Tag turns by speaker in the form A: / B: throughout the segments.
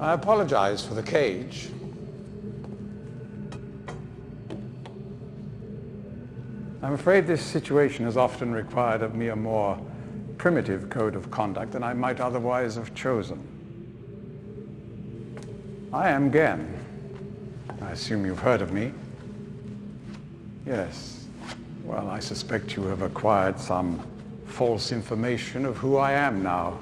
A: I apologize for the cage. I'm afraid this situation has often required of me a more primitive code of conduct than I might otherwise have chosen. I am Gen. I assume you've heard of me. Yes. Well, I suspect you have acquired some false information of who I am now.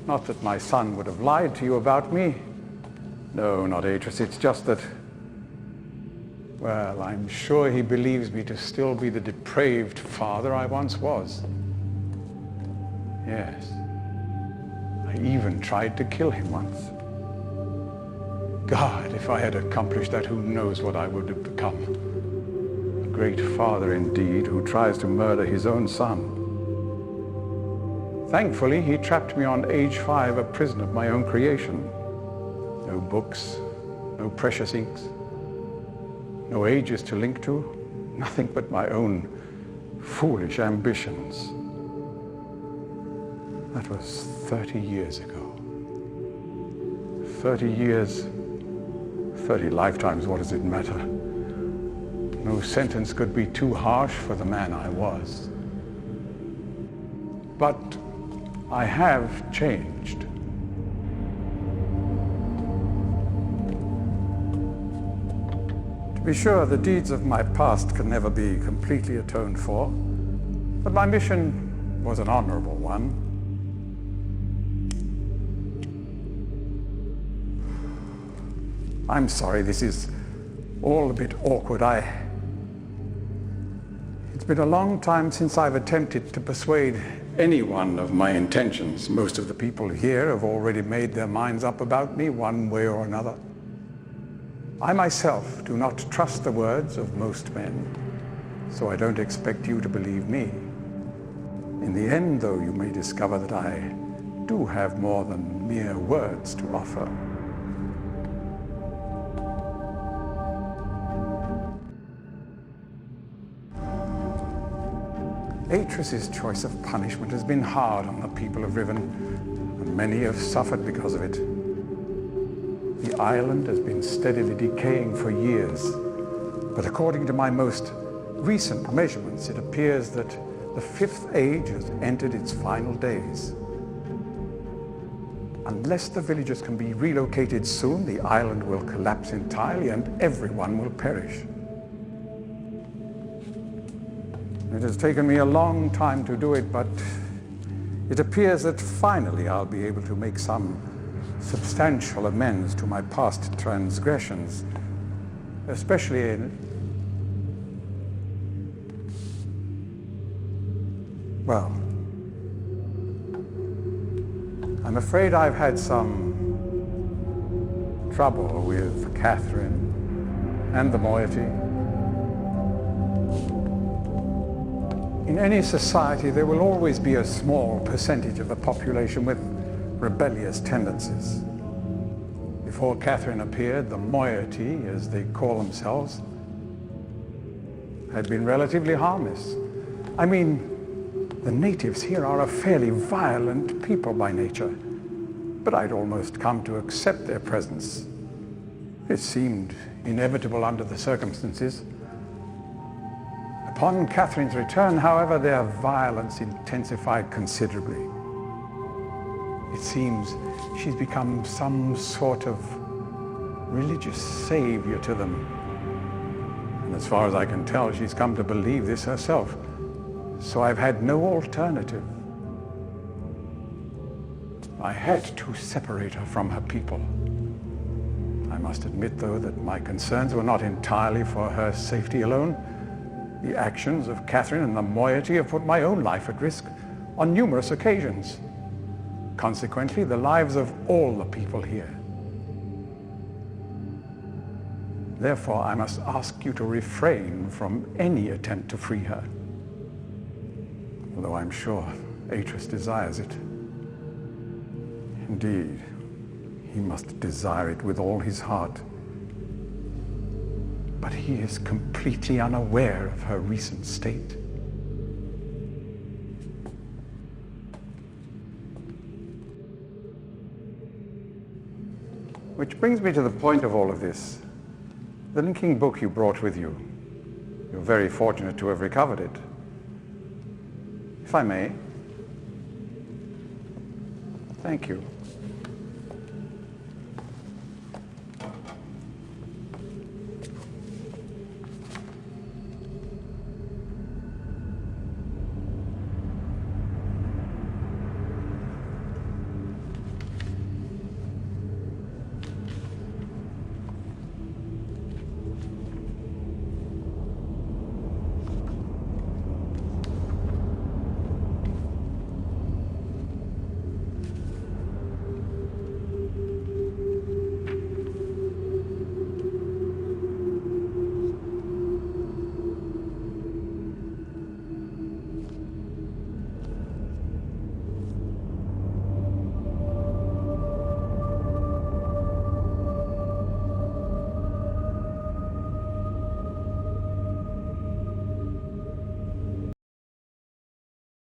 A: Not that my son would have lied to you about me. No, not Atris. It's just that, well, I'm sure he believes me to still be the depraved father I once was. Yes. I even tried to kill him once. God, if I had accomplished that, who knows what I would have become. A great father indeed, who tries to murder his own son. Thankfully, he trapped me on age 5, a prison of my own creation. No books, no precious inks, no ages to link to, nothing but my own foolish ambitions. That was 30 years ago. 30 years, 30 lifetimes, what does it matter? No sentence could be too harsh for the man I was. But I have changed. To be sure, the deeds of my past can never be completely atoned for, but my mission was an honorable one. I'm sorry, this is all a bit awkward. It's been a long time since I've attempted to persuade anyone of my intentions. Most of the people here have already made their minds up about me one way or another. I myself do not trust the words of most men, so I don't expect you to believe me. In the end, though, you may discover that I do have more than mere words to offer. Atris's choice of punishment has been hard on the people of Riven, and many have suffered because of it. The island has been steadily decaying for years, but according to my most recent measurements, it appears that the fifth age has entered its final days. Unless the villagers can be relocated soon, the island will collapse entirely and everyone will perish. It has taken me a long time to do it, but it appears that finally I'll be able to make some substantial amends to my past transgressions, especially well, I'm afraid I've had some trouble with Catherine and the moiety. In any society, there will always be a small percentage of the population with rebellious tendencies. Before Catherine appeared, the moiety, as they call themselves, had been relatively harmless. I mean, the natives here are a fairly violent people by nature, but I'd almost come to accept their presence. It seemed inevitable under the circumstances. Upon Catherine's return, however, their violence intensified considerably. It seems she's become some sort of religious savior to them. And as far as I can tell, she's come to believe this herself. So I've had no alternative. I had to separate her from her people. I must admit, though, that my concerns were not entirely for her safety alone. The actions of Catherine and the moiety have put my own life at risk on numerous occasions. Consequently, the lives of all the people here. Therefore, I must ask you to refrain from any attempt to free her. Although I'm sure Atris desires it. Indeed, he must desire it with all his heart. But he is completely unaware of her recent state. Which brings me to the point of all of this. The linking book you brought with you. You're very fortunate to have recovered it. If I may. Thank you.